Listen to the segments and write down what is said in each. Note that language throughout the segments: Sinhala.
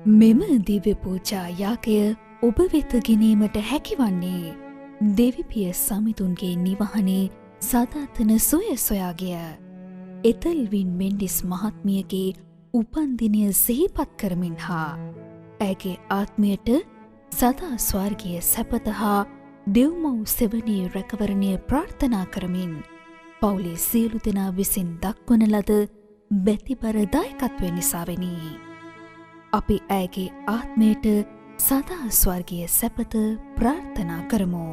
මෙම දිව්‍ය පූජා යාගය ඔබ වෙත ගෙනීමට හැකිවන්නේ දෙවිපිය සමිතුන්ගේ නිවහනේ සදාතන සොය සොයාගිය එතල්වින් මෙන්ඩිස් මහත්මියගේ උපන්දිනය සිහිපත් කරමින් හා ඇගේ ආත්මයට සදා ස්වර්ගීය සැපත හා දෙව්මව් සෙවණේ රැකවරණය ප්‍රාර්ථනා කරමින් පවුලේ සියලු දෙනා විසින් දක්වන ලද බැතිබර දායකත්වය නිසාවෙනි. අපි ඇගේ ආත්මයට සදා ස්වර්ගීය සැපත ප්‍රාර්ථනා කරමු.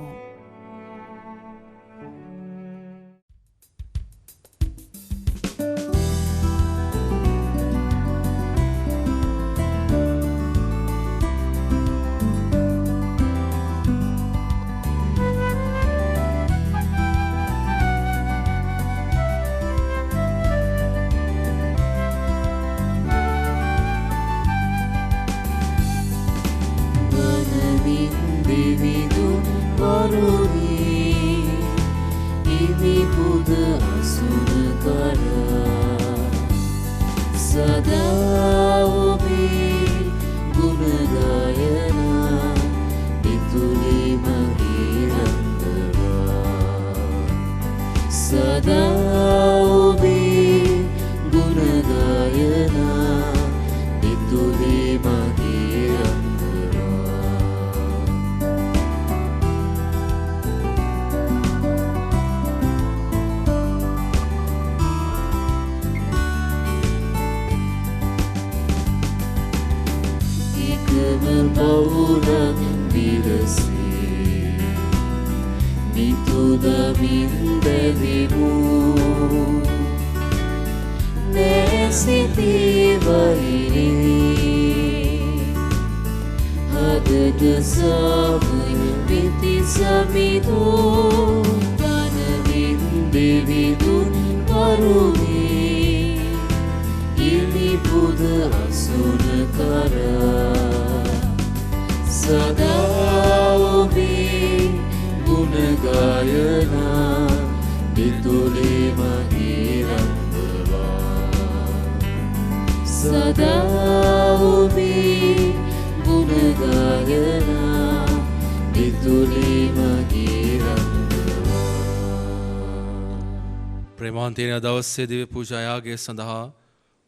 ප්‍රේමාන්තේන දවසේ දිව්‍ය පූජා යාගය සඳහා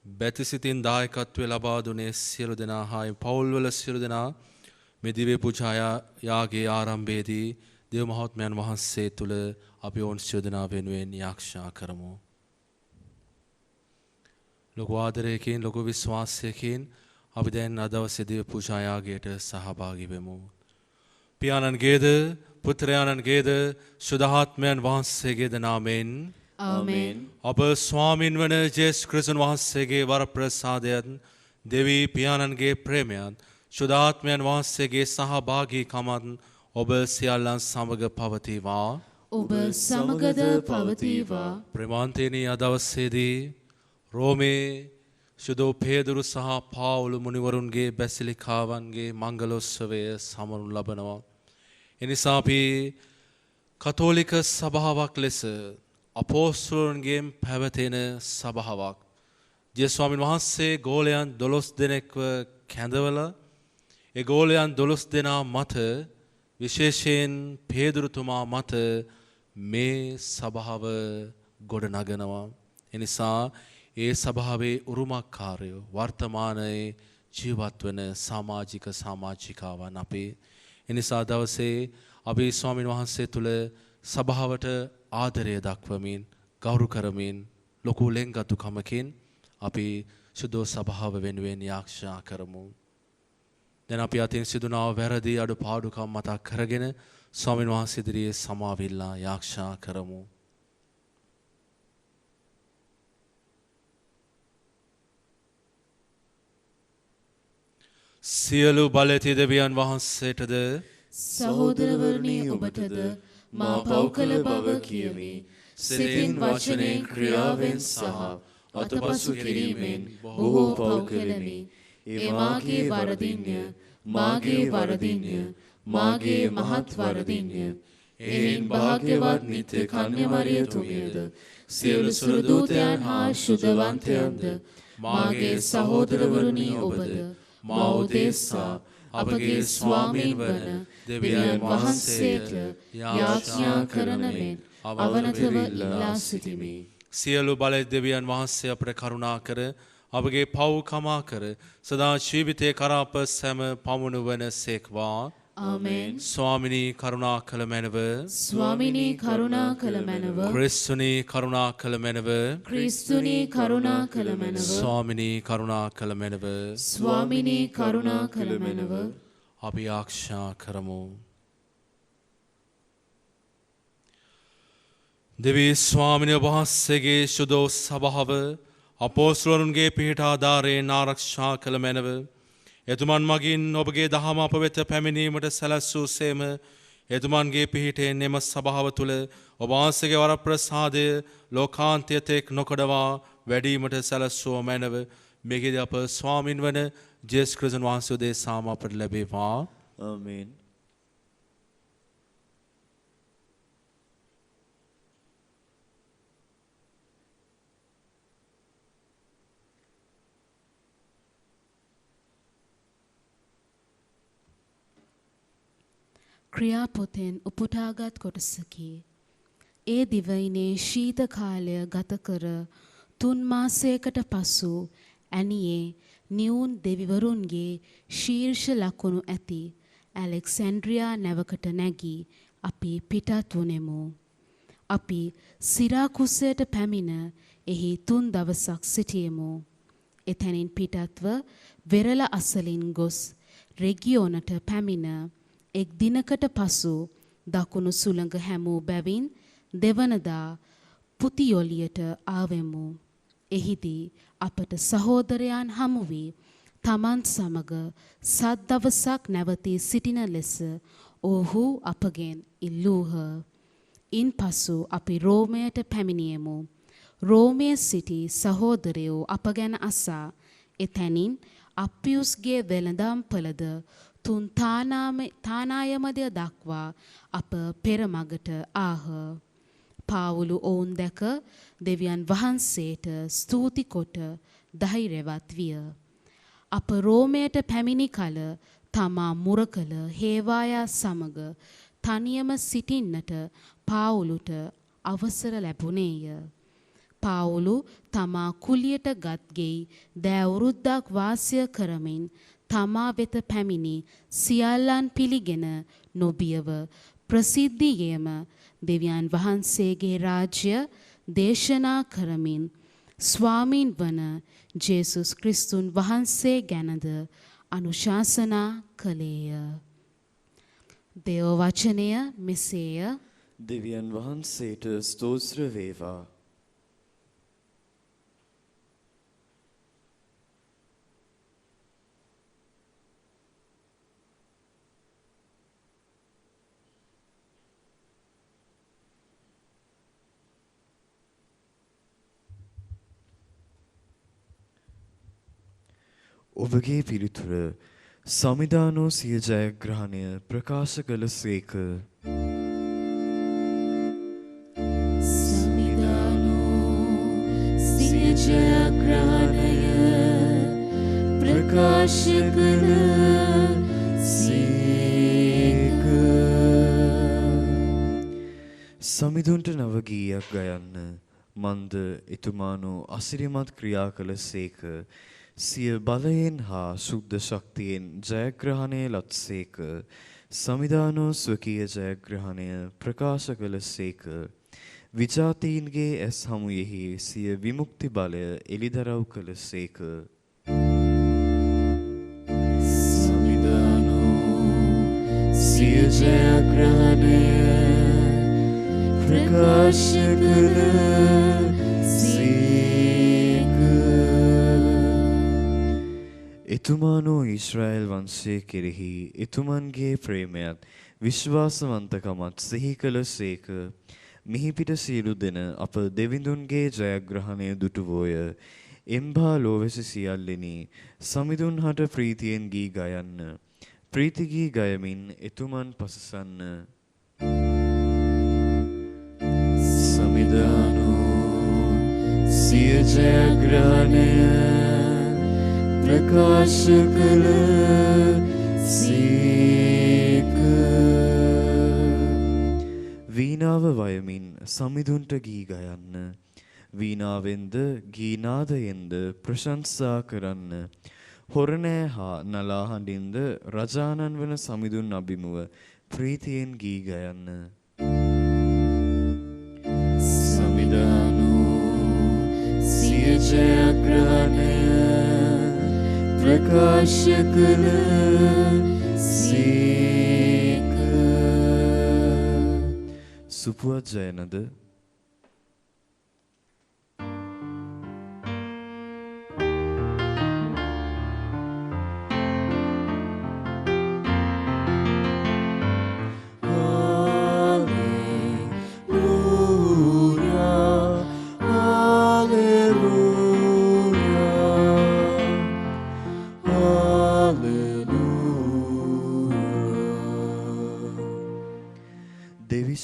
බැතිසිතින් දායකත්වය ලබා දුනේ සියලු දෙනා හා පවුල්වල සියලු දෙනා මේ දිව්‍ය පූජා යාගයේ ආරම්භයේදී දේව මහත්මයන් වහන්සේ තුල අපි ඔවුන් සියලු දෙනා වෙනුවෙන් යාක්ෂා කරමු. ලොකු ආදරයකින් ලොකු විශ්වාසයකින් අපි දැන් අද දවසේ දිව්‍ය පූජා යාගයට සහභාගී වෙමු. පියාණන්ගේද පුත්‍රයාණන්ගේද සුදාත්මයන් වහන්සේගේද නාමයෙන් ආමේන්. අප ස්වාමින් වන ජේසුස් ක්‍රිස්තුන් වහන්සේගේ වරප්‍රසාදයන් දෙවි පියාණන්ගේ ප්‍රේමයන් සුදාත්මයන් වහන්සේගේ සහභාගීකමත් ඔබ සියල්ලන් සමග පවතිවා. ඔබ සමගද පවතිවා. ප්‍රේමාන්තේනී අද දවසේදී රෝමේ සුදෝ පේදුරු සහ පාවුල මුනිවරුන්ගේ බැසිලිකාවන්ගේ මංගලෝත්සවය සමරු ලබනවා. එනිසා අපි කතෝලික සභාවක් ලෙස අපෝස්තලයන්ගෙන් පැවතෙන සභාවක් ජේසුස් ස්වාමීන් වහන්සේ ගෝලයන් 12 දෙනෙක්ව කැඳවලා ඒ ගෝලයන් 12 දෙනා මත විශේෂයෙන් පේදුරුතුමා මත මේ සභාව ගොඩනගනවා. එනිසා ඒ සභාවේ උරුමකාරයෝ වර්තමානයේ ජීවත් වන සමාජිකාවන් අපේ. එනිසා දවසේ අපි ස්වාමීන් වහන්සේ තුල සභාවට ආදරය දක්වමින් ගෞරව කරමින් ලොකු ලෙන්ගතුකමකින් අපි සුදෝ සභාව වෙනුවෙන් යාක්ෂා කරමු. දැන් අපි අතින් සිදුනා වැරදි අඩුපාඩුකම් මතක් කරගෙන ස්වාමීන් වහන්සේ ඉදිරියේ සමාවිල්ලා යාක්ෂා කරමු. සියලු බලති දෙවියන් වහන්සේටද සහෝදරවරුනි ඔබටද මා පව් කළ බව කියමි. සිතින් වචනයෙන් ක්‍රියාවෙන් සහ අතපසු කිරීමෙන් බොහෝ පව් කළෙමි. ඒ මාගේ වරදින්ය, මාගේ වරදින්ය, මාගේ මහත් වරදින්ය. එයින් භාග්‍යවත් නිත්‍ය කන්‍ය මරියතුමියද සියලු සුරදූතයන් හා ශුද්ධවන්තයන්ද මාගේ සහෝදරවරුනි ඔබද මා උදෙසා අපගේ ස්වාමීන් වන දෙවියන් වහන්සේට යාඥා කරන මෙන් අවනතව ඉල්ලා සිටිමි. සියලු බල දෙවියන් වහන්සේ අපට කරුණා කර අපගේ පව් කමා කර සදා ජීවිතේ කරාප සෑම පමුණු වන සේක්වා. ආමෙන්. ස්වාමිනී කරුණා කළ මැනව, ස්වාමිනී කරුණා කළ මැනව, ක්‍රිස්තුනී කරුණා කළ මැනව, ක්‍රිස්තුනී කරුණා කළ මැනව, ස්වාමිනී කරුණා කළ මැනව, ස්වාමිනී කරුණා කළ මැනව. අපි ආක්ෂා කරමු. දෙවී ස්වාමිනී වහන්සේගේ සුදෝ සභාව අපෝස්තලයන්ගේ පිහිට ආධාරයෙන් ආරක්ෂා කළ මැනව. එතුමන් මගින් ඔබගේ දහම අප වෙත පැමිණීමට සැලැස්සූ සේම එතුමන්ගේ පිහිටෙන් එම සභාව තුළ ඔබ වහන්සේගේ වරප්‍රසාදය ලෝකාන්තය තෙක් නොකඩවා වැඩීමට සැලැස්සුව මැනව. මෙහිදී අප ස්වාමින් වන ජේසුස් ක්‍රිස්තුන් වහන්සේ උදෙසාම අපට ලැබේවා. ආමේන්. ක්‍රියාපොතෙන් උපුටාගත් කොටසකි. ඒ දිවයිනේ ශීත කාලය ගත කර 3 මාසයකට පසු ඇනියේ නිවුන් දෙවිවරුන්ගේ ශීර්ෂ ලකුණු ඇති ඇලෙක්සැන්ඩ්‍රියා නැවකට නැගී අපි පිටත් වුනෙමු. අපි සිරාකුසයට පැමිණ එහි 3 දවසක් සිටියෙමු. එතැනින් පිටත්ව වෙරළ අසලින් ගොස් රෙගියෝනට පැමිණ එක් දිනකට පසු දකුණු සුළඟ හැමූ බැවින් දෙවනදා පුතියොලියට ආවෙමු. එහිදී අපට සහෝදරයන් හමු වී තමන් සමග සත් දවසක් නැවතී සිටින ලෙස ඔහු අපගෙන් ඉල්ලූහ. ඉන්පසු අපි රෝමයට පැමිණියෙමු. රෝමයේ සිටි සහෝදරයෝ අප ගැන අසා එතැනින් අප්පියුස්ගේ වෙළඳාම් පළද 3 තානායමදය දක්වා අප පෙරමගට ආහ. පාවුලු ඔවුන් දැක දෙවියන් වහන්සේට ස්තුති කොට ධෛර්යවත් විය. අප රෝමයට පැමිණි කල තමා මුරකල හේවායා සමග තනියම සිටින්නට පාවුලුට අවසර ලැබුණේය. පාවුලු තමා කුලියට ගත්ගෙයි දෑවුරුද්දක් වාසය කරමින් තමා වෙත පැමිණි සියල්ලන් පිළිගෙන නොබියව ප්‍රසිද්ධියේම දෙවියන් වහන්සේගේ රාජ්‍ය දේශනා කරමින් ස්වාමීන් වන ජේසුස් ක්‍රිස්තුන් වහන්සේ ගැනද අනුශාසනා කළේය. දේව වචනය මෙසේය. දෙවියන් වහන්සේට ස්තෝත්‍ර වේවා. ඔබගේ පිළිතුර සමිදානෝ සිය ජයග්‍රහණය ප්‍රකාශ කළ සේක. සමිදානෝ සිය ජයග්‍රහණය ප්‍රකාශ කළ සේක. සමිඳුන්ට නව ගීයක් ගයන්න මන්ද එතුමානෝ අසිරිමත් ක්‍රියා කළ සේක. සිය බලයෙන් හා සුද්ධ ශක්තියෙන් ජයග්‍රහණය ලත්සේක. සමිදානෝ ස්වකීය ජයග්‍රහණය ප්‍රකාශ කළ සේක. විජාතීන්ගේ ඇස් හමුයෙහි සිය විමුක්ති බලය එළිදරව් කළසේක. සිය ජයග්‍රහණය ප්‍රකාශ කළ සේක. එතුමානෝ ඊශ්‍රායෙල් වංශය කෙරෙහි එතුමන්ගේ ප්‍රේමයත් විශ්වාසවන්තකමත් සිහි කළසේක. මිහිපිට සියලු දෙන අප දෙවිඳුන්ගේ ජයග්‍රහණය දුටුවෝය. එම්බා ලෝවැසි සියල්ලෙනි සමිඳුන් හට ප්‍රීතියෙන් ගී ගයන්න. ප්‍රීතිගී ගයමින් එතුමන් පසසන්න. සමිධානෝ සිය ජයග්‍රහණය ප්‍රකාශ කළ සේක. වීණාව වයමින් සමිඳුන්ට ගී ගයන්න. වීණාවෙන්ද ගීනාදයෙන්ද ප්‍රශංසා කරන්න. හොරණෑ හා නලා හඬින්ද රජානන් වන සමිඳුන් අභිමුව ප්‍රීතියෙන් ගී ගයන්න. සමිධානෝ සිය ජයග්‍රහණය ප්‍රකාශ කළ සේක. සුපුවත් ජයනද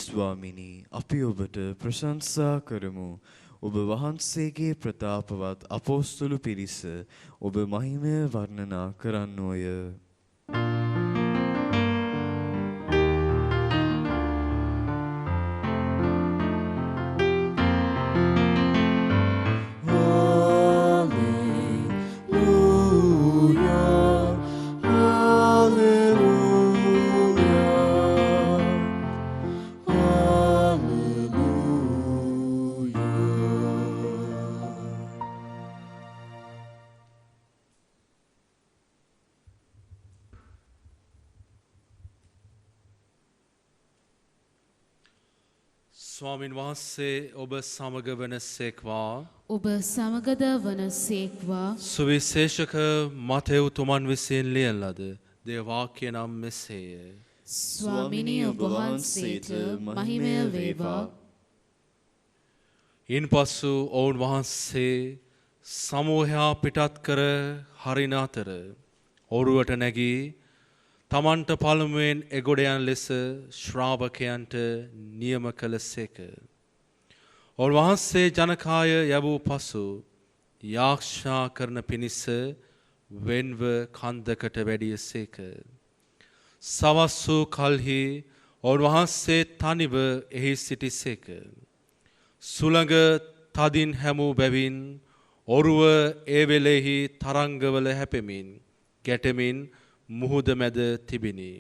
ස්වාමිනී අපි ඔබට ප්‍රශංසා කරමු. ඔබ වහන්සේගේ ප්‍රතාපවත් අපෝස්තලු පිරිස ඔබ මහිමය වර්ණනා කරන්නෝය. ස්වාමින් වහන්සේ ඔබ සමග වනසේක්වා. ඔබ සමගද වනසේක්වා. සුවිශේෂක මතෙව් තුමන් විසින් ලියන ලද දේව වාක්‍ය නම් මෙසේය. ස්වාමිනී ඔබ වහන්සේට මහිමය වේවා. ඉන්පසු ඔවුන් වහන්සේ සමූහයා පිටත් කර හරින අතර ඔරුවට නැගී තමන්ට පළමුවෙන් එගොඩ යන ලෙස ශ්‍රාවකයන්ට නියම කළසේක. ඔවුන් වහන්සේ ජනකාය යැවූ පසු යාක්ෂා කරන පිණිස වෙන්ව කන්දකට වැඩියසේක. සවස් වූ කල්හි ඔවුන් වහන්සේ තනිව එහි සිටිසේක. සුළඟ තදින් හැමූ බැවින් ඔරුව ඒ වෙලෙහි තරංගවල හැපෙමින් ගැටෙමින් මුහුද මැද තිබිනි.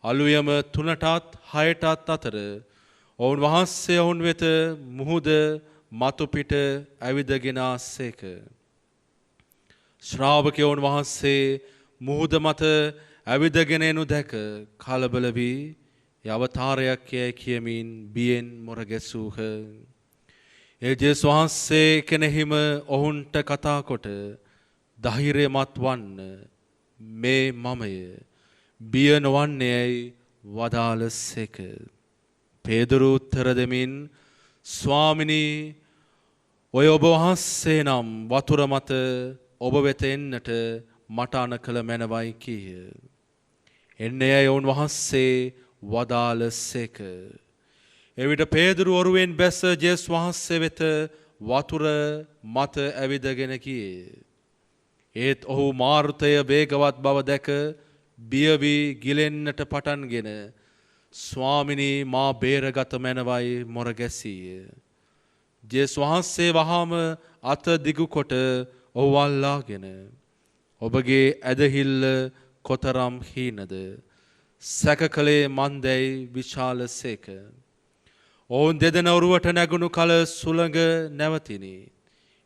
අලුයම 3ටත් 6ටත් අතර ඔවුන් වහන්සේ ඔවුන් වෙත මුහුද මතු පිට ඇවිදගෙන ආසේක. ශ්‍රාවකයන් වහන්සේ මුහුද මත ඇවිදගෙන එනු දැක කලබල වී යවතාරයක් යැයි කියමින් බියෙන් මොර ගැසූහ. ඒ ජේසුස් වහන්සේ කෙනෙහිම ඔවුන්ට කතා කොට ධෛර්යමත් වන්න, මේ මමය, බිය නොවන්නේයි වදාළසේක. පේදුරු උත්තර දෙමින් ස්වාමිනී ඔය ඔබ වහන්සේ නම් වතුර මත ඔබ වෙත එන්නට මට අණ කළ මැනවයි කීය. එන්නේ ඇයි ඔවුන් වහන්සේ වදාළසේක. එවිට පේදුරු ඔරුවෙන් බැස ජේසුස් වහන්සේ වෙත වතුර මත ඇවිදගෙන ගියේ. ඒත් ඔහු මාර්තය වේගවත් බව දැක බිය වී ගිලෙන්නට පටන්ගෙන ස්වාමිනී මා බේරගත මැනවයි මොර ගැසීය. ජේසුස් වහන්සේ වහාම අත දිගු කොට ඔහු අල්ලාගෙන ඔබගේ ඇදහිල්ල කොතරම් හීනද සැක කළේ මන්දැයි විශාලසේක. ඔවුන් දෙදෙන ඔරුවට නැගුණු කල සුළඟ නැවතිනි.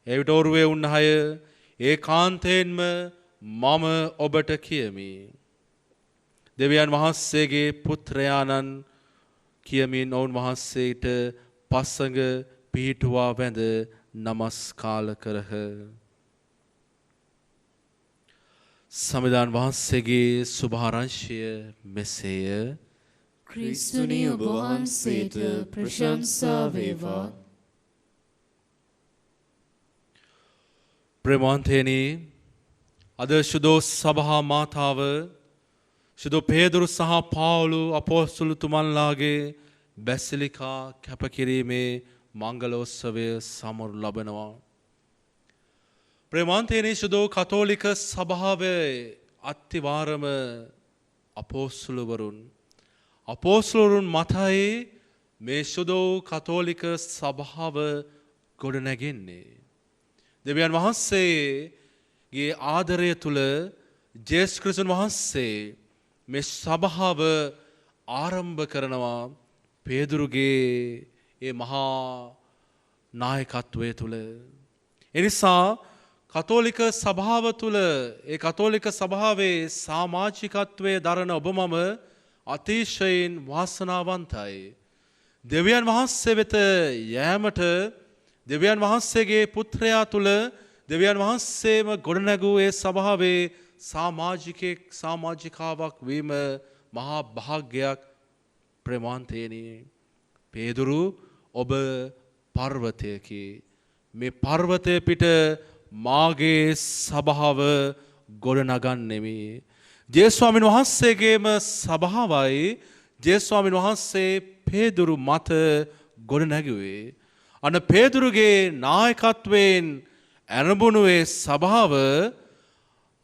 එවිට ඔරුවේ උන්හය ඒකාන්තයෙන්ම මම ඔබට කියමි. දෙවියන් වහන්සේගේ පුත්‍රයාණන් කියමින් ඔවුන් වහන්සේට පසඟ පිහිටුවා වැඳ නමස්කාර කරහ. සමිඳාන් වහන්සේගේ සුභාරංශය මෙසේය. ක්‍රිස්තුනි ඔබ වහන්සේට ප්‍රශංසා වේවා. ප්‍රේමාන්තේනි, අද ශුදෝ සභා මාතාව ශුදෝ පේදුරු සහ පාවුලු අපොස්තුලතුමන්ලාගේ බැසිලිකා කැපකිරීමේ මංගලෝත්සවය සමරු ලබනවා. ප්‍රේමාන්තේනි, ශුදෝ කතෝලික සභාවේ අත්තිවාරම අපොස්තුලවරුන් මතයි මේ ශුදෝ කතෝලික සභාව ගොඩනැගෙන්නේ. දෙවියන් වහන්සේගේ ආදරය තුල ජේසුස් ක්‍රිස්තුන් වහන්සේ මේ සභාව ආරම්භ කරනවා පේදුරුගේ ඒ මහා නායකත්වය තුල. එනිසා කතෝලික සභාව තුල ඒ කතෝලික සභාවේ සමාජිකත්වයේ දරන ඔබ මම අතිශයින් වාසනාවන්තයි. දෙවියන් වහන්සේ වෙත යෑමට දෙවියන් වහන්සේගේ පුත්‍රයා තුල දෙවියන් වහන්සේම ගොඩනැගූ ඒ සභාවේ සමාජිකාවක් වීම මහා භාග්‍යයක්. ප්‍රේමාන්තේනි, පේදුරු ඔබ පර්වතයකි. මේ පර්වතය පිට මාගේ සභාව ගොඩනගන්නෙමි. ජේසුස් ස්වාමීන් වහන්සේගේම සභාවයි ජේසුස් ස්වාමීන් වහන්සේ පේදුරු මත ගොඩනැගුවේ. අන පේදුරුගේ නායකත්වයෙන් ඇරඹුණුවේ සභාව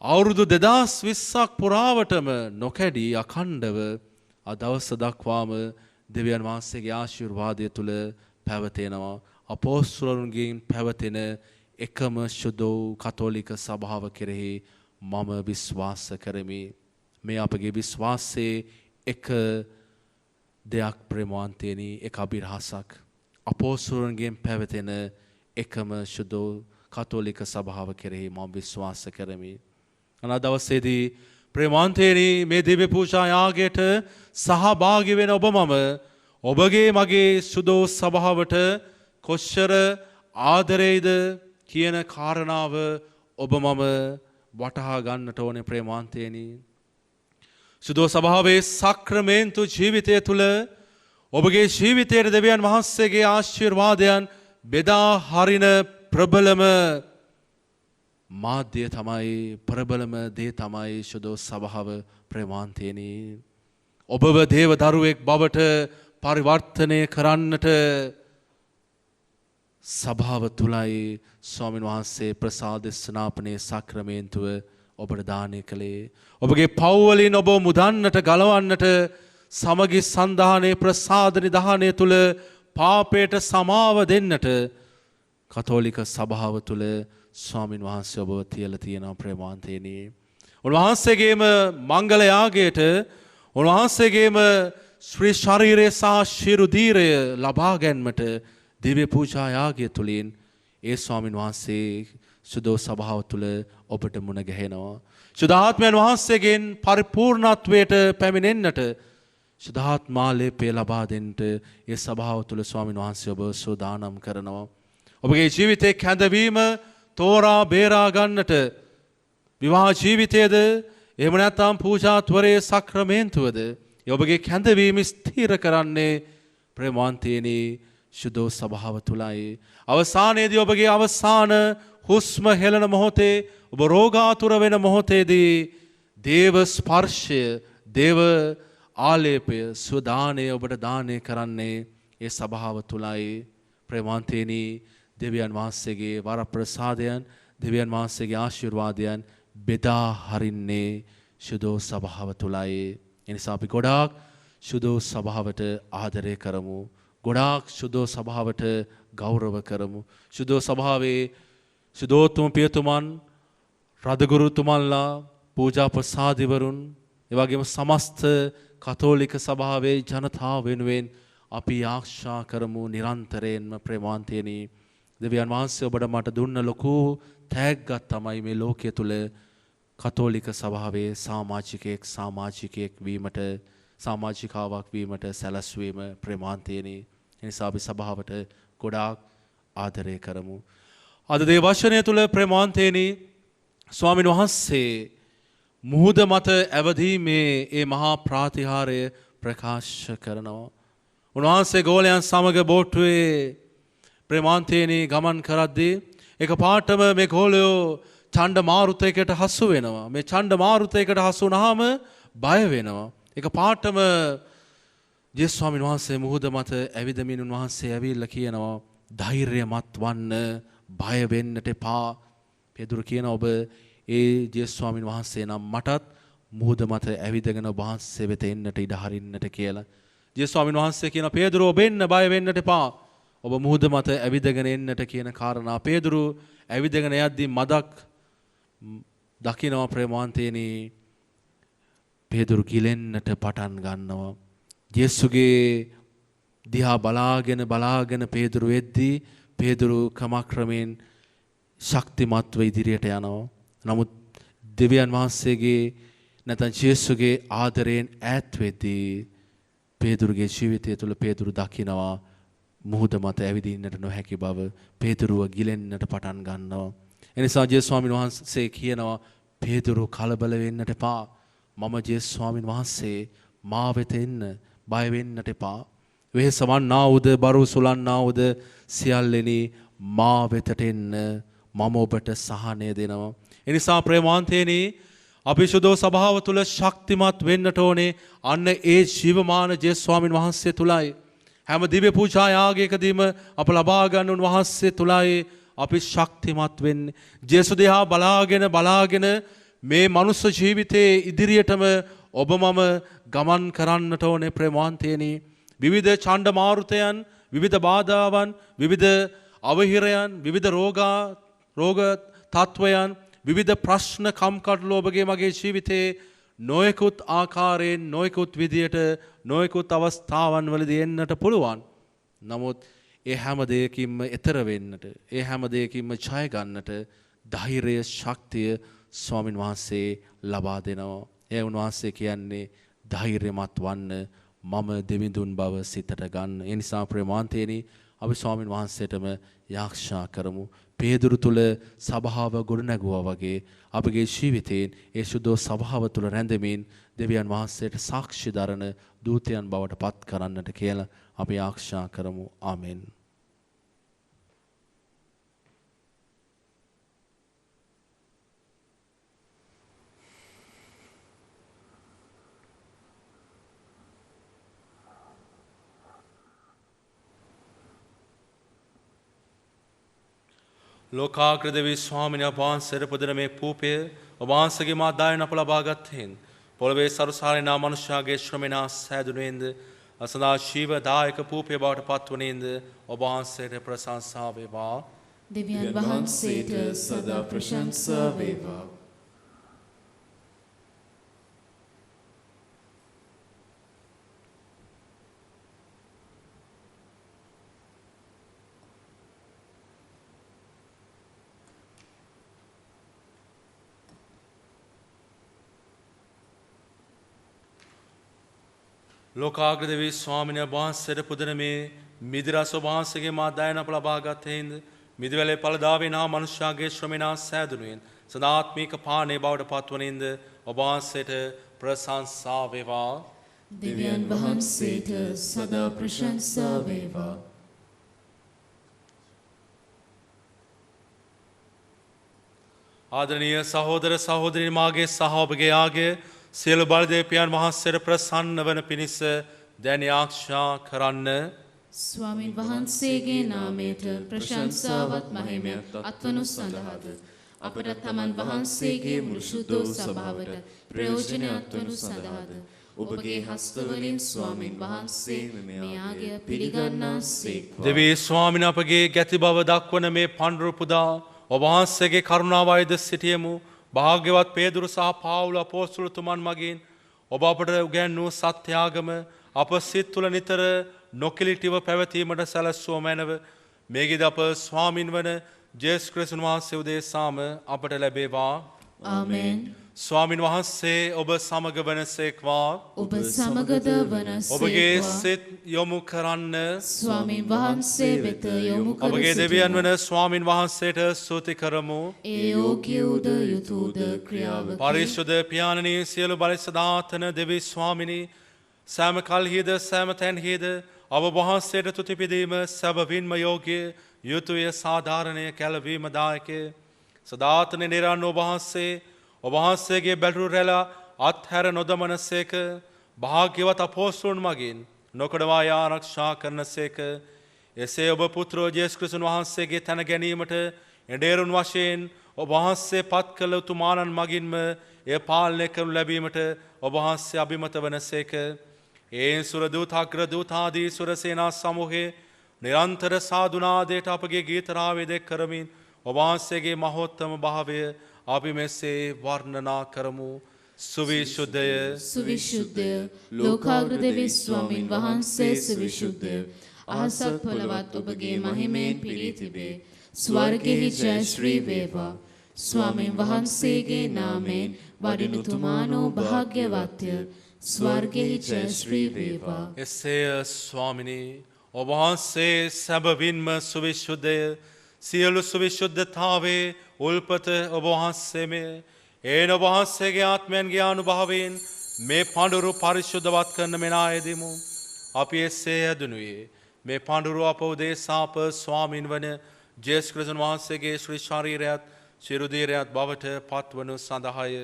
අවුරුදු 2020ක් පුරාවටම නොකැඩී අඛණ්ඩව අදවස දක්වාම දෙවියන් වහන්සේගේ ආශිර්වාදය තුල පැවතෙනවා. අපොස්තුලරුන්ගෙන් පැවතෙන එකම ශුද්ධ කතෝලික සභාව කෙරෙහි මම විශ්වාස කරමි. මේ අපගේ විශ්වාසයේ එක දෙයක් ප්‍රේමාන්තේනි, එක අභිරහසක්. අපොස්තුලරුන්ගෙන් පැවතෙන එකම ශුද්ධ කතෝලික සභාව කෙරෙහි මම විශ්වාස කරමි. අද දවසේදී ප්‍රේමාන්තේනි, මේ දිව්‍ය පූජා යාගයට සහභාගී වෙන ඔබ මම ඔබගේ මගේ ශුද්ධ සභාවට කොච්චර ආදරේද කියන කාරණාව ඔබ මම වටහා ගන්නට ඕනේ. ප්‍රේමාන්තේනි, ශුද්ධ සභාවේ සක්‍රමේන්තු ජීවිතය තුළ ඔබගේ ජීවිතයේ දෙවියන් වහන්සේගේ ආශිර්වාදයන් බෙදා හරින ප්‍රබලම මාධ්‍ය තමයි, ප්‍රබලම දේ තමයි ශුද්ධ සභාව. ප්‍රේමාන්තේනි, ඔබව දේව දරුවෙක් බවට පරිවර්තනය කරන්නට සභාව තුලයි ස්වාමීන් වහන්සේ ප්‍රසාද ස්නාපනයේ සක්‍රමේන්තුව ඔබට දානය කළේ. ඔබගේ පව් වලින් ඔබ මුදන්නට ගලවන්නට සමගි සන්ධානයේ ප්‍රසාද නිධානය තුල පාපයට සමාව දෙන්නට කතෝලික සභාව තුල ස්වාමීන් වහන්සේ ඔබව තියලා තියෙනවා. ප්‍රේමාන්තේනි, උන්වහන්සේගේම මංගල යාගයට උන්වහන්සේගේම ශ්‍රී ශරීරය සහ ශිරුදීරය ලබා ගැනීමට දිව්‍ය පූජා යාගය තුලින් ඒ ස්වාමීන් වහන්සේ ශුද්ධ සභාව තුල ඔබට මුණ ගැහෙනවා. ශුද්ධාත්මයන් වහන්සේගෙන් පරිපූර්ණත්වයට පැමිණෙන්නට ශුද්ධාත්මාලේපය ලබා දෙන්නට ඒ සභාව තුල ස්වාමීන් වහන්සේ ඔබ සූදානම් කරනවා. ඔබගේ ජීවිතයේ කැඳවීම තෝරා බේරා ගන්නට විවාහ ජීවිතයේද එහෙම නැත්නම් පූජාත්වරයේ සක්‍රමේන්තුවද ඔබගේ කැඳවීම ස්ථිර කරන්නේ ප්‍රේමාන්තේනි ශුද්ධ සභාව තුලයි. අවසානයේදී ඔබගේ අවසාන හුස්ම හෙළන මොහොතේ ඔබ රෝගාතුර වෙන මොහොතේදී දේව ස්පර්ශය, දේව ආලේපය, සුදානය ඔබට දානය කරන්නේ ඒ සභාව තුලයි. ප්‍රේමාන්තේනි, දෙවියන් වහන්සේගේ වරප්‍රසාදයන්, දෙවියන් වහන්සේගේ ආශිර්වාදයන් බෙදා හරින්නේ ශුද්ධ සභාව තුලයි. එනිසා අපි ගොඩාක් ශුද්ධ සභාවට ආදරය කරමු. ගොඩාක් ශුද්ධ සභාවට ගෞරව කරමු. ශුද්ධ සභාවේ ශුද්ධෝත්තම පියතුමන්, රදගුරුතුමන්ලා, පූජා ප්‍රසාදිවරුන්, එවැගේම සමස්ත කතෝලික සභාවේ ජනතාව වෙනුවෙන් අපි ආශා කරමු නිරන්තරයෙන්ම ප්‍රේමාන්තයනි දෙවියන් වහන්සේ ඔබට මට දුන්න ලොකු තෑග්ගක් තමයි මේ ලෝකයේ තුල කතෝලික සභාවේ සමාජිකයෙක් වීමට සමාජිකාවක් වීමට සැලැස්වීම ප්‍රේමාන්තයනි. එනිසා අපි සභාවට ගොඩාක් ආදරය කරමු. අද දේ වචනය තුල ප්‍රේමාන්තයනි ස්වාමීන් වහන්සේ මුහුද මත ඇවදීමේ ඒ මහා ප්‍රාතිහාර්ය ප්‍රකාශ කරනවා. උන්වහන්සේ ගෝලයන් සමග බෝට්ටුවේ ප්‍රේමාන්තයනි ගමන් කරද්දී එකපාරටම මේ ගෝලයෝ ඡණ්ඩ මාරුතයකට හසු වෙනවා. මේ ඡණ්ඩ මාරුතයකට හසු වුනහම බය වෙනවා. එකපාරටම ජේසුස් ස්වාමීන් වහන්සේ මුහුද මත ඇවිදමින් උන්වහන්සේ ඇවිල්ලා කියනවා ධෛර්යමත් වන්න, බය වෙන්නට එපා. පෙදුරු කියන ඔබ ඒ ජේසුස් ස්වාමීන් වහන්සේ නම් මටත් මුහුද මත ඇවිදගෙන ඔබ වහන්සේ වෙත එන්නට ඉඩ හරින්නට කියලා. ජේසුස් ස්වාමීන් වහන්සේ කියන පෙදුරු ඔබ එන්න, බය වෙන්නට එපා. ඔබ මුහුද මත ඇවිදගෙන එන්නට කියන කාරණා. පෙදුරු ඇවිදගෙන යද්දී මදක් දකිනවා ප්‍රේමාන්තයනි. පෙදුරු ගිලෙන්නට පටන් ගන්නවා. යේසුගේ දිහා බලාගෙන පෙදුරු වෙද්දී පෙදුරු ක්‍රමක්‍රමයෙන් ශක්තිමත්ව ඉදිරියට යනවා. නමුත් දෙවියන් වහන්සේගේ නැත්නම් යේසුගේ ආදරයෙන් ඈත් වෙද්දී පෙදුරුගේ ජීවිතය තුළ පෙදුරු දකිනවා මුහුද මත ඇවිදින්නට නොහැකි බව. පෙදුරුව ගිලෙන්නට පටන් ගන්නවා. එනිසා ජේසුස් ස්වාමීන් වහන්සේ කියනවා පෙදුරු කලබල වෙන්නට එපා. මම ජේසුස් ස්වාමීන් වහන්සේ, මා වෙත එන්න, බය වෙන්නට එපා. වෙහෙසවන්නා වූද බරු සුලන්නා වූද සියල්ලෙනි මා වෙතට එන්න, මම ඔබට සහනය දෙනවා. එනිසා ප්‍රේමාන්තයනි අපි සුදෝ සභාව තුළ ශක්තිමත් වෙන්නට ඕනේ අන්න ඒ ජීවමාන ජේසුස් ස්වාමීන් වහන්සේ තුලයි. හැම දිව්‍ය පූජා යාගයකදීම අප ලබා ගන්න උන්වහන්සේ තුලයි අපි ශක්තිමත් වෙන්නේ. ජේසුස් දිහා බලාගෙන මේ මනුස්ස ජීවිතයේ ඉදිරියටම ඔබ මම ගමන් කරන්නට ඕනේ ප්‍රේමාන්තයනි. විවිධ ඡණ්ඩ මාරුතයන්, විවිධ බාධාවන්, විවිධ අවහිරයන්, විවිධ රෝග තත්වයන්, විවිධ ප්‍රශ්න කම්කටොළු ඔබගේ මගේ ජීවිතේ නොයෙකුත් ආකාරයෙන්, නොයෙකුත් විදියට, නොයෙකුත් අවස්ථාවන් වලදී එන්නට පුළුවන්. නමුත් ඒ හැම දෙයකින්ම එතර වෙන්නට, ඒ හැම දෙයකින්ම ජය ගන්නට ධෛර්යය, ශක්තිය ස්වාමින් වහන්සේ ලබා දෙනවා. ඒ උන්වහන්සේ කියන්නේ ධෛර්යමත් වන්න, මම දෙවිඳුන් බව සිතට ගන්න. ඒ නිසා ප්‍රේමාන්තයනි අපි ස්වාමින් වහන්සේටම යාක්ෂා කරමු. පේදුරු තුල සභාව ගොඩනැගුවා වගේ අපගේ ජීවිතයෙන් ඒ සුදෝ සභාව තුල රැඳෙමින් දෙවියන් වහන්සේට සාක්ෂි දරන දූතයන් බවට පත් කරන්නට කියලා අපි ආශා කරමු. ආමෙන්. ලෝකාග්‍ර දෙවි ස්වාමීන් වහන්සේට පුදන මේ පූපය ඔබ වහන්සේගේ මා දායන අප ලබාගත්හෙන් පොළවේ සරුසාරේනා මනුෂ්‍යයාගේ ශ්‍රමණා සෑදුනේන්ද අසදා ජීවදායක පූපය බවට පත්වනේන්ද ඔබ වහන්සේට ප්‍රශංසා වේවා. දෙවියන් වහන්සේට සදා ප්‍රශංසා වේවා. ලෝකාග්‍ර දෙවි ස්වාමීන් වහන්සේට පුදන මේ මිදිරස වහන්සේගේ මා දායන අප ලබාගත්හෙන්ද මිදිවැලේ පළදාවේ නා මනුෂ්‍යයාගේ ශ්‍රමණා සෑදුනුවෙන් සදාත්මික පානේ බවට පත්වනින්ද ඔබ වහන්සේට ප්‍රශංසා වේවා. දෙවියන් වහන්සේට සදා ප්‍රශංසා වේවා. ආදරණීය සහෝදර සහෝදරියනි මාගේ සහ ඔබගේ ආගේ සියලු බලදේපියන් වහන්සේට ප්‍රසන්න වන පිණිස දැන ආශා කරන්න. ස්වාමින් වහන්සේගේ නාමයට ප්‍රශංසාවත් මහිමයත් අත්වනු සඳහාද අපට තමන් වහන්සේගේ මුළු සුදෝ සභාවට ප්‍රයෝජන අත්වනු සඳහාද ඔබගේ හස්තවලින් ස්වාමින් වහන්සේ මේ ආගය පිළිගන්නා සේක්වා. දෙවී ස්වාමින් අපගේ ගැති බව දක්වන මේ පඬුරු පුදා ඔබ වහන්සේගේ කරුණාවයිද සිටියමු. භාග්‍යවත් පේදුරු සහ පාවුල අපෝස්තලතුමන් මගින් ඔබ අපට උගන්වූ සත්‍යාගම අප සිත් තුළ නිතර නොකිලිටිව පැවතීමට සැලැස්සුව මැනව මේගිද අප ස්වාමින් වන ජේසුස් ක්‍රිස්තුන් වහන්සේ උදෙසාම අපට ලැබේවා. ආමෙන්. ස්වාමින් වහන්සේ ඔබ සමග වනසේක්වා. ඔබ සමගද වනසේක්වා. ඔබගේ සිත යොමු කරන්න. ස්වාමින් වහන්සේ වෙත යොමු කර ඔබගේ දෙවියන් වන ස්වාමින් වහන්සේට ස්තුති කරමු. ඒ යෝග්‍යවද යුතුයද ක්‍රියාවකි. පරිශුද්ධ පියාණනී සියලු බල සදාතන දෙවි ස්වාමිනී සෑම කල්හිද සෑම තැන්හිද ඔබ වහන්සේට තුති පිදීම සැබවින්ම යෝග්‍ය යුතුය සාධාරණය කැලවීම දායකය. සදාතන නිරන්න ඔබ වහන්සේ ඔබ වහන්සේගේ බැටළු රැළ අත්හැර නොදමනසේක. භාග්‍යවත් අපොස්තුලන් මගින් නොකඩවා ආරක්ෂා කරනසේක. එසේ ඔබ පුත්‍රෝ ජේසුස් ක්‍රිස්තුන් වහන්සේගේ තැන ගැනීමට එඬේරුන් වශයෙන් ඔබ වහන්සේ පත් කළ උතුමාණන් මගින්ම එය පාලනය කරනු ලැබීමට ඔබ වහන්සේ අභිමත වනසේක. ඒ සුර දූත අග්‍ර දූතාදී සුර සේනා සමූහයේ නිරන්තර සාදුනාදයට අපගේ ගීත රාවේදයක් කරමින් ඔබ වහන්සේගේ මහෝත්තම භාවය අපි මෙසේ වර්ණනා කරමු. සුවිශුද්ධය සුවිශුද්ධය ලෝකාග්‍ර දෙවි ස්වාමින් වහන්සේ සුවිශුද්ධය. අහසත් පොළවත් ඔබගේ මහිමයෙන් පිරී තිබේ. ස්වර්ගෙහි ජය ශ්‍රී වේවා. ස්වාමින් වහන්සේගේ නාමයෙන් වඩිනුතුමානෝ භාග්‍යවත්ය. ස්වර්ගෙහි ජය ශ්‍රී වේවා. එසේය ස්වාමිනී ඔබ වහන්සේ සැබවින්ම සුවිශුද්ධය. සියලු සුවිශුද්ධතාවේ උල්පත ඔබ වහන්සේමය. ඒන ඔබ වහන්සේගේ ආත්මයන්ගේ අනුභවයෙන් මේ පඬුරු පරිශුද්ධවත් කරන මෙනා යෙදෙමු. අපි එසේ හැදුනුයේ මේ පඬුරු අප උදෙසා අප ස්වාමින් වන ජේසුස් ක්‍රිස්තුන් වහන්සේගේ ශ්‍රී ශරීරයත් ශිරුදීරයත් බවට පත්වනු සඳහාය.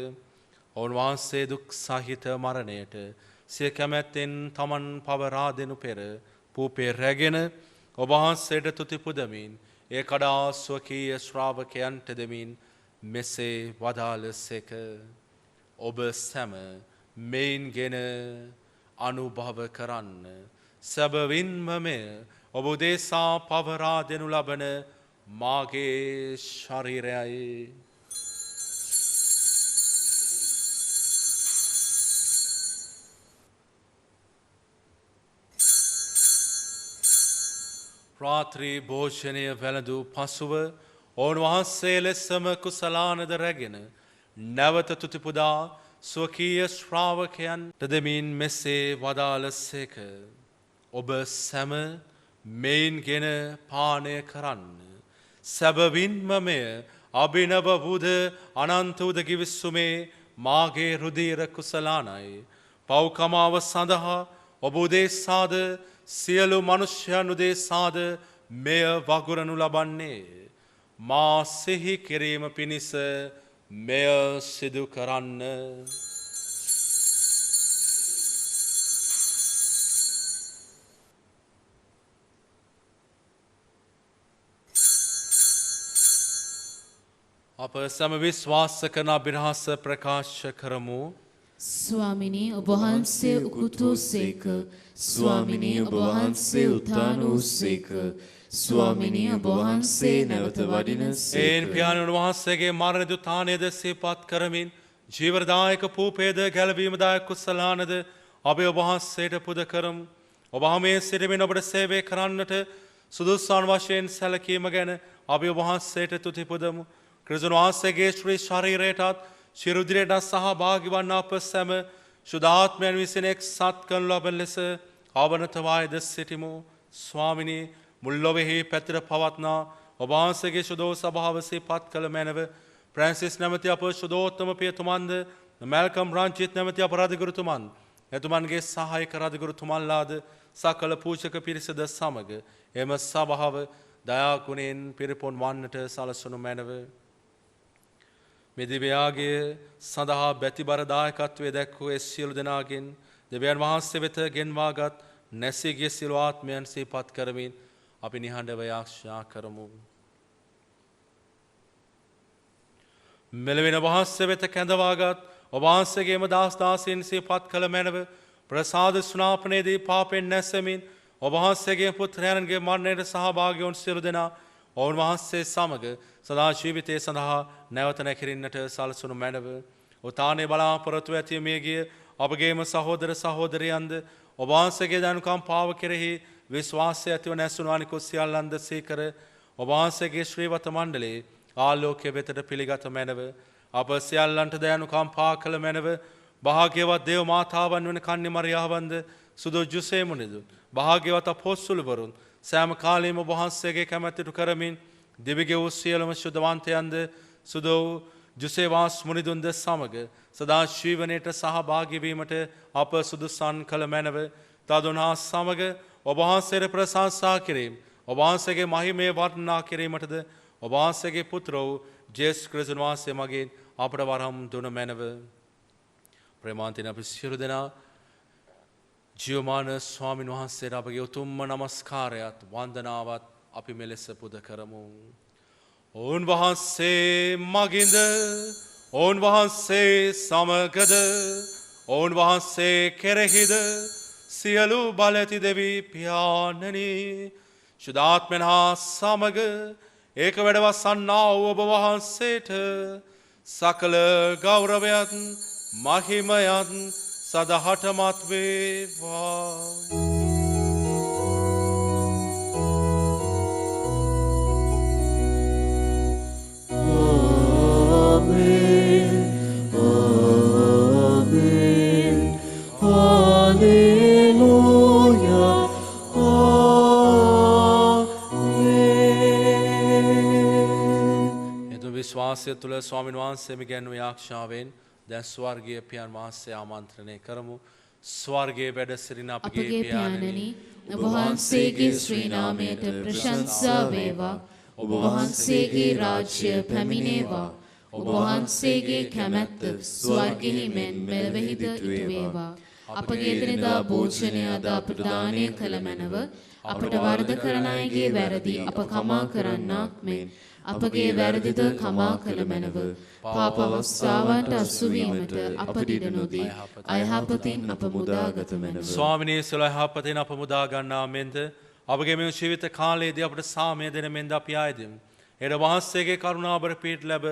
ඔවුන් වහන්සේ දුක් සහිත මරණයට සිය කැමැත්තෙන් තමන් පවරා දෙනු පෙර පූපේ රැගෙන ඔබ වහන්සේට තුති පුදමින් ඒ කඩා ස්වකීය ශ්‍රාවකයන්ට දෙමින් මෙසේ වදාළසේක. ඔබ සැම මෙයින්ගෙන අනුභව කරන්න. සැබවින්ම මෙය ඔබ උදෙසා පවරා දෙනු ලබන මාගේ ශරීරයයි. රාත්‍රී භෝජනය වැළඳූ පසුව ඔවුන් වහන්සේ ලෙසම කුසලානද රැගෙන නැවත තුතිපුදා ස්වකීය ශ්‍රාවකයන්ට දෙමින් මෙසේ වදාළසේක. ඔබ සැම මෙයින්ගෙන පානය කරන්න. සැබවින්ම මෙය අභිනව වූද අනන්ත වූද කිවිසුමේ මාගේ රුධිර කුසලානයි. පව්කමාව සඳහා ඔබ උදෙසාද සියලු මනුෂ්‍යයන් උදෙසාද මෙය වගුරනු ලබන්නේ. මා සිහි කිරීම පිණිස මෙය සිදු කරන්න. අප සම විශ්වාස කරන අභිරහස ප්‍රකාශ කරමු. ස්වාමිනී ඔබ වහන්සේ උකුතුසේක. ස්වාමිනී ඔබ වහන්සේ උත්ථානෝසේක. ස්වාමිනී ඔබ වහන්සේ නැවත වඩිනසේක. ඒන් පියාණන් වහන්සේගේ මරණ දුතානයද සිහිපත් කරමින් ජීවදායක පූපේද ගැලවීමදායක කුසලානද අපි ඔබ වහන්සේට පුද කරමු. ඔබ හමේ සිටමින් ඔබට සේවය කරන්නට සුදුස්සන් වශයෙන් සැලකීම ගැන අපි ඔබ වහන්සේට තුති පුදමු. ක්‍රිස්තුන් වහන්සේගේ ශ්‍රී ශරීරයටත් ශිරුදිරයටත් සහභාගී වන අප සැම ශුද්ධාත්මයන් විසින් එක්සත් කරනු ලබන ලෙස අවනතවායද සිටිමු. ස්වාමිනී මුල් ලොවෙහි පැතිර පවත්නා ඔබ වහන්සේගේ ශුද්ධෝ සභාව සිහිපත් කළ මැනව ප්‍රැන්සිස් නැමැති අප ශුද්ධෝත්තම පියතුමන්ද මැල්කම් රංචිත් නැමැති අප රජගුරුතුමන් එතුමන්ගේ සහායක රජගුරුතුමන්ලාද සකල පූජක පිරිසද සමග එම සභාව දයාගුණයෙන් පිරිපොන් වන්නට සලසනු මැනව. මෙදිවයාගේ සඳහා බැතිබර දායකත්වය දැක්වූ ඒ සියලු දෙනාගෙන් දෙවියන් වහන්සේ වෙත ගෙන්වාගත් නැසී ගිය සියලු ආත්මයන් සිහිපත් කරමින් අපි නිහඬව යාඥා කරමු. මෙලොවින වහන්සේ වෙත කැඳවාගත් ඔබ වහන්සේගේම දාස් දාසීන් සිහිපත් කළ මැනව ප්‍රසාද ස්නාපනයේදී පාපෙන් නැසෙමින් ඔබ වහන්සේගේ පුත්‍රයන්ගේ මරණයට සහභාගී වුන් සියලු දෙනා ඔවුන් වහන්සේ සමග සදා ජීවිතය සඳහා නැවත නැකිරින්නට සලසනු මැනව. උතානේ බලාපොරොත්තු ඇති මියගිය අපගේම සහෝදර සහෝදරියන්ද ඔබ වහන්සේගේ දනුකම්පාව කෙරෙහි විශ්වාසය ඇතිව නැසුණු අනිකුත් සියල්ලන්ද සීකර ඔබ වහන්සේගේ ශ්‍රීවත මණ්ඩලයේ ආලෝකය වෙතට පිළිගත මැනව අප සියල්ලන්ට දයානුකම්පා කළ මැනව භාග්‍යවත් දේව මාතාවන් වන කන්‍ය මරියාවන්ද සුදු ජුසේමුනිදු භාග්‍යවත් අපොස්තුලවරුන් සෑම කාලෙම ඔබ වහන්සේගේ කැමැත්තට කරමින් දිවිගේ වූ සියලුම ශුද්ධවන්තයන්ද සුදු ජුසේවාස් මුනිදුන්ද සමග සදා ජීවනයට සහභාගී වීමට අප සුදුසන් කළ මැනව තදුනා සමග ඔබ වහන්සේට ප්‍රශංසා කිරීම ඔබ වහන්සේගේ මහිමය වර්ණනා කිරීමටද ඔබ වහන්සේගේ පුත්‍ර වූ ජේසුස් ක්‍රිස්තුස් වහන්සේ මගින් අපට වරම් දුන මැනව ප්‍රේමාන්තින අපි සියලු දෙනා ජීවමාන ස්වාමීන් වහන්සේට අපගේ උතුම්ම නමස්කාරයත් වන්දනාවත් අපි මෙලෙස පුද කරමු. ඔවුන් වහන්සේ මගින්ද ඔවුන් වහන්සේ සමගද ඔවුන් වහන්සේ කෙරෙහිද සියලු බලඇති දෙවී පියාණනි ශුද්ධාත්මයන් හා සමග ඒක වැඩවසන්නා වූ ඔබ වහන්සේට සකල ගෞරවයත් මහිමයත් සදහටමත් වේවා. විශ්වාසය තුළ ස්වාමීන් වහන්සේම ගැන්වූ යාක්ෂාවෙන් දැන් ස්වර්ගීය පියාණන් වහන්සේ ආමන්ත්‍රණය කරමු. ස්වර්ගයේ වැඩ සිටින අපගේ පියාණනි ඔබ වහන්සේගේ ශ්‍රී නාමයට ප්‍රශංසා වේවා. ඔබ වහන්සේගේ රාජ්‍ය පැමිණේවා. ඔබ වහන්සේගේ කැමැත්ත ස්වර්ගෙහි මෙන් මෙලොවෙහිද ඉටු වේවා. අපගේ එදිනෙදා භෝජනය අද අපට දානය කළ මැනව අපට වරද කරන අයගේ වැරදි අප කමා කරන්නාක් මෙන් අපගේ වැරදිද කමා කළ මැනව. පාප අවස්ථාවට අසු වීමට අපට ඉඩ නොදී අයහපතින් අප මුදාගත මැනව. ස්වාමිනී සියලු යහපතින් අප මුදා ගන්නා මෙන්ද අපගේ මේ ජීවිත කාලයේදී අපට සාමය දෙන මෙන්ද අපි ආයදෙමු. එද වහන්සේගේ කරුණාබර පීඨ ලැබ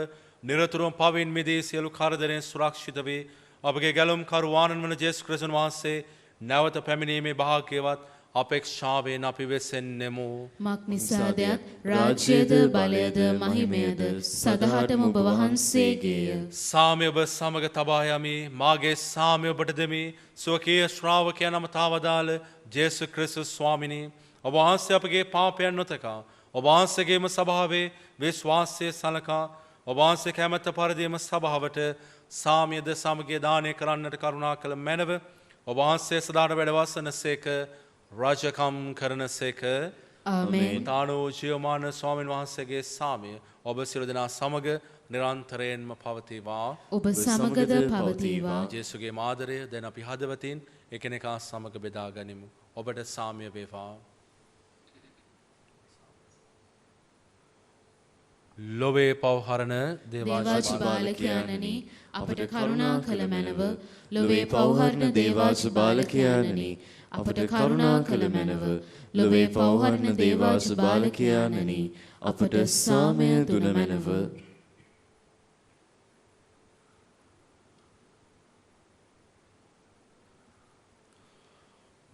නිරතුරුවම පවින් මිදී සියලු කරදරෙන් සුරක්ෂිත වේ. අපගේ ගැලුම් කරුවාණන් වන ජේසුස් ක්‍රිස්තුස් වහන්සේ නැවත පැමිණීමේ භාග්‍යවත් අපේක්ෂාවෙන් අපි වෙසෙන්නෙමු. මක් නිසාදයක් රාජ්‍යද බලයද මහිමයද සදහටම ඔබ වහන්සේගේය. සාමය ඔබ සමග තබා යමි. මාගේ සාමය ඔබට දෙමි. ස්වකීය ශ්‍රාවකයන් නමතාවදාල ජේසුස් ක්‍රිස්තුස් ස්වාමිනී ඔබ වහන්සේ අපගේ පාපයන් නොතකා ඔබ වහන්සේගේම සභාවේ විශ්වාසය සලකා ඔබ වහන්සේ කැමැත්ත පරිදිම සභාවට සාමයද සමගිය දානය කරන්නට කරුණා කළ මැනව ඔබ වහන්සේ සදාට වැඩවසන සේක රාජකම් කරන සේක. ආමේන්. තානෝ ජීවමාන ස්වාමීන් වහන්සේගේ සාමය ඔබ සියලු දෙනා සමග නිරන්තරයෙන්ම පවතිවා. ඔබ සමගද පවතිවා. ජේසුගේ මාදරය දැන් අපි හදවතින් එකිනෙකා සමග බෙදා ගනිමු. ඔබට සාමය වේවා. ලොවේ පවහරණ දේවාජ බාලකයාණනි අපට කරුණා කළ මැනව. ලොවේ පවහරණ දේවාජ බාලකයාණනි අපට කරුණා කළ මැනව. ලොවේ පවහරණ දේවාජ බාලකයාණනි අපට සාමය දුන මැනව.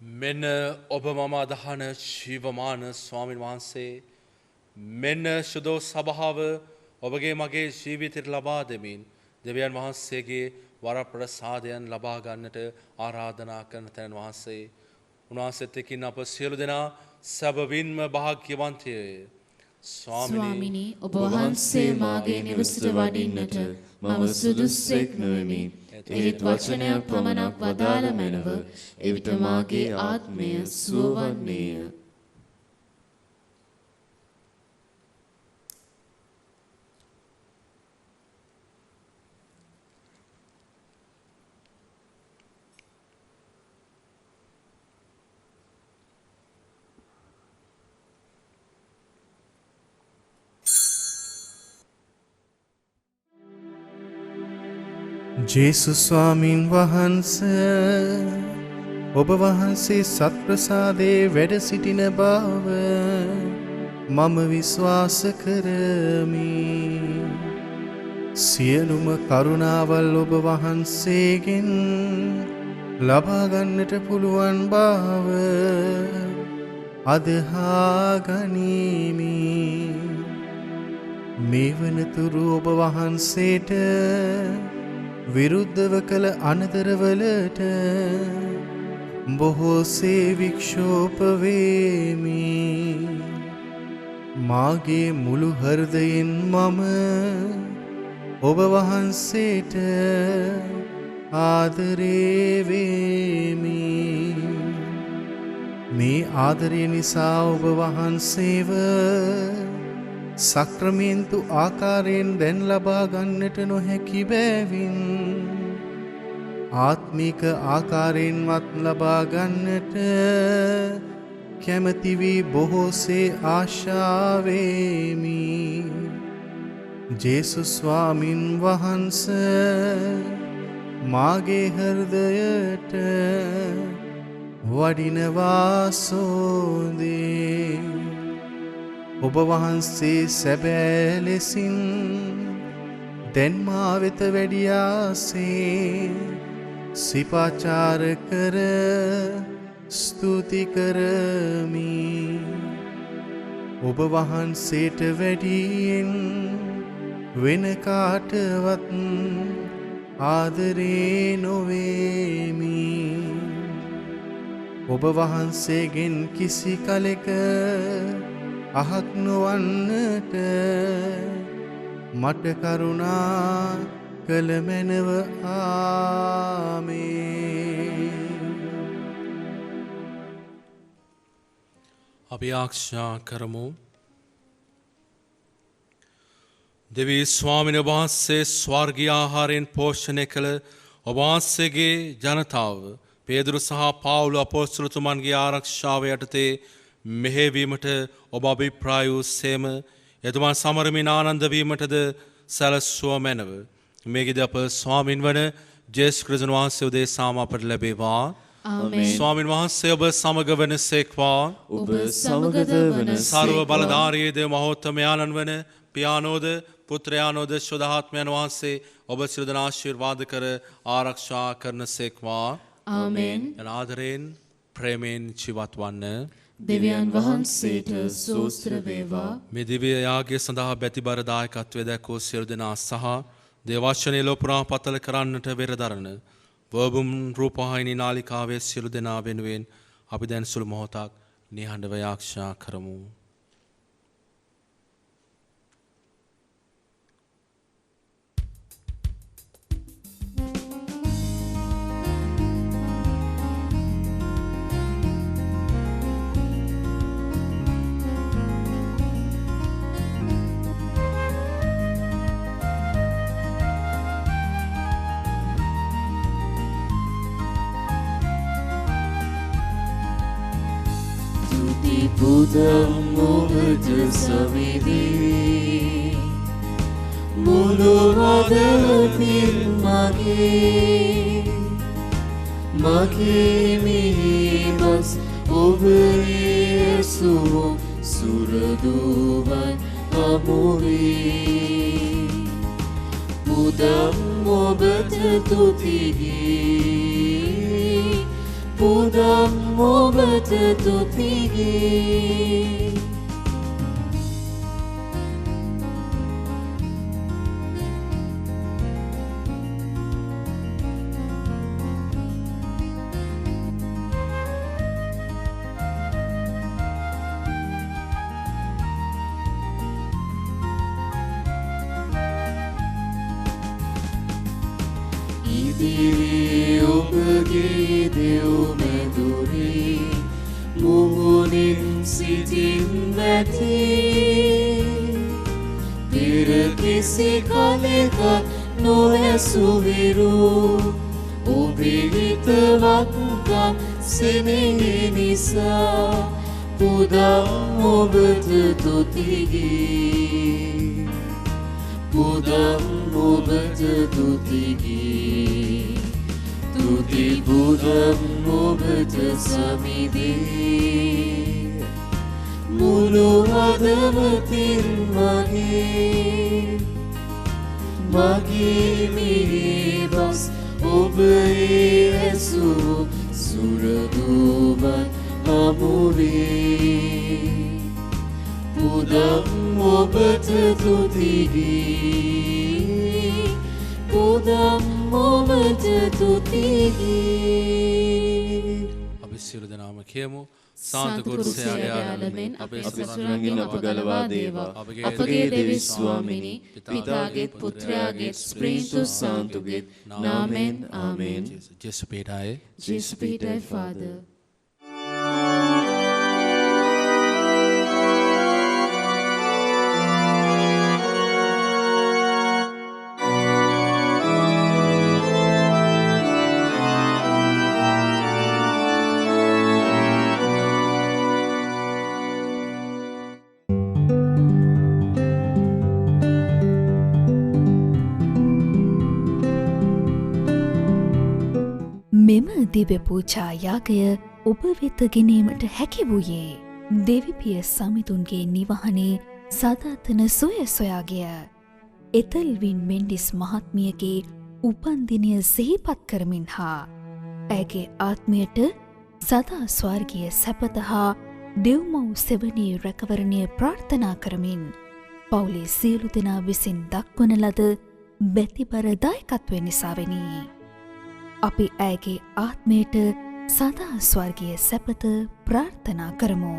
මෙන්න ඔබ මම අදහන ජීවමාන ස්වාමීන් වහන්සේ මෙන්න සුදෝ සභාව ඔබගේ මගේ ජීවිතයට ලබා දෙමින් දෙවියන් වහන්සේගේ වරප්‍රසාදයන් ලබා ගන්නට ආරාධනා කරන තැන වහන්සේ උන්වහන්සේත් එක්කින් අප සියලු දෙනා සැබවින්ම භාග්‍යවන්තයය. ස්වාමිනී ඔබ වහන්සේ මාගේ නිවසට වඩින්නට මම සුදුස්සෙක් නොවෙමි. ඒත් වචනයක් පමණක් වදාළ මැනව එවිට මාගේ ආත්මය සුවවන්නේය. ජේසුස් ස්වාමීන් වහන්ස ඔබ වහන්සේ සත්ප්‍රසාදයේ වැඩ සිටින බව මම විශ්වාස කරමි. සියලුම කරුණාවල් ඔබ වහන්සේගෙන් ලබා ගන්නට පුළුවන් බව අදහා ගනිමි. මේ වනතුරු ඔබ වහන්සේට විරුද්ධව කළ අනදරවලට බොහෝසේ වික්ෂෝප වේමි. මාගේ මුළු හෘදයෙන් මම ඔබ වහන්සේට ආදරේ වේමි. මේ ආදරය නිසා ඔබ වහන්සේව සක්‍රමේන්තු ආකාරයෙන් දැන් ලබා ගන්නට නොහැකි බැවින් ආත්මික ආකාරයෙන්වත් ලබා ගන්නට කැමති වී බොහෝසේ ආශාවෙමි. ජේසුස් ස්වාමින් වහන්සේ මාගේ හෘදයට වඩිනවා සෝදේ. ඔබ වහන්සේ සැබෑ ලෙසින් දැන් මා වෙත වැඩියාසේ සිපාචාර කර ස්තුති කරමි. ඔබ වහන්සේට වැඩියෙන් වෙන කාටවත් ආදරේ නොවේමි. ඔබ වහන්සේගෙන් කිසි කලෙක අහක් නොවන්නට මට කරුණා කළ මැනව. ආමේන්. අපි ආරක්ෂා කරමු. දෙවී ස්වාමීන් වහන්සේ ස්වර්ගීය ආහාරයෙන් පෝෂණය කළ ඔබ වහන්සේගේ ජනතාව පේදුරු සහ පාවුල අපොස්තලතුමන්ගේ ආරක්ෂාව යටතේ මෙහෙවීමට ඔබ අභිප්‍රාය වූසේම එතුමන් සමරමින් ආනන්ද වීමටද සැලැස්සුව මැනව. මේකද අප ස්වාමින් වන ජේසුස් ක්‍රිස්තුස් වහන්සේ උදෙසාම අපට ලැබේවා. ආමේන්. ස්වාමින් වහන්සේ ඔබ සමග වනසේක්වා. ඔබ සමගද වනසේක්වා. සර්ව බලධාරීද මහෝත්තමයාණන් වන පියානෝද පුත්‍රයානෝද ශුද්ධාත්මයන් වහන්සේ ඔබ සියලු දෙනා ආශිර්වාද කර ආරක්ෂා කරනසේක්වා. ආමේන්. ආදරයෙන් ප්‍රේමයෙන් ජීවත් වන්න. දෙවියන් වහන්සේට ස්තෝත්‍ර වේවා. මේ දිව්‍ය යාගය සඳහා බැතිබර දායකත්වය දැක්වූ සියලු දෙනා සහ දේවවචනයේ ලෝපුරා පතල කරන්නට වෙරදරන වර්බුම් රූපවාහිනී නාලිකාවේ සියලු දෙනා වෙනුවෙන් අපි දැන් සුළු මොහොතක් නිහඬව යාක්ෂා කරමු. පුදම් ඔබට සවිදී මුළු හදවතින් මගේ මිහිබස් ඔබ යේසුව සුරදුවන් හමුවී. පුදම් ඔබට තුතිගී පුදම් ඔබට තුතිගී. ඉදිරි ඔබගේ දෙව් මැදුරේ මුහුණින් සිටින්නැති පෙර කිසි කලෙක නොඇසු විරු ඔබේ හිතවත්කම් සෙනෙහි නිසා පුදම් ඔබට තුතිගී. පුදම් ඔබට තුතිගී. තුති පුදම් ඔබට සමිදී. මුළු හදවතින් මගේ මිහිබස් ඔබ යේසු සුරදුවන් හමුවේ පුදම් ඔබට තුතිගී පුදම් ඔබට තුතිගී අපි සියලු දෙනාම කියමු සාන්ත කුරුසයාගේ ආරම්භයෙන් අපේ සසුරන්ගෙන් අප ගලවා දේවා අපගේ දෙවි ස්වාමිනී පිතාගේ පුත්‍රයාගේ ස්ප්‍රීන්තු සාන්තුගේ නාමෙන් ආමෙන් ජේසු පීඩාය ජේසු පීඩාය ෆාදර් මෙම දිව්‍ය පූජා යාගය ඔබ වෙත ගෙනීමට හැකි වූයේ දෙවිපිය සමිතුන්ගේ නිවහනේ සදාතන සොය සොයාගිය එතල්වින් මෙන්ඩිස් මහත්මියගේ උපන්දිනය සිහිපත් කරමින් හා ඇගේ ආත්මයට සදා ස්වර්ගීය සැපත හා දෙව්මව් සෙවණේ රැකවරණය ප්‍රාර්ථනා කරමින් පවුලේ සියලු දෙනා විසින් දක්වන ලද බැතිබර දායකත්වය නිසාවෙනි. අපි ඇගේ ආත්මයට සදා ස්වර්ගීය සැපත ප්‍රාර්ථනා කරමු.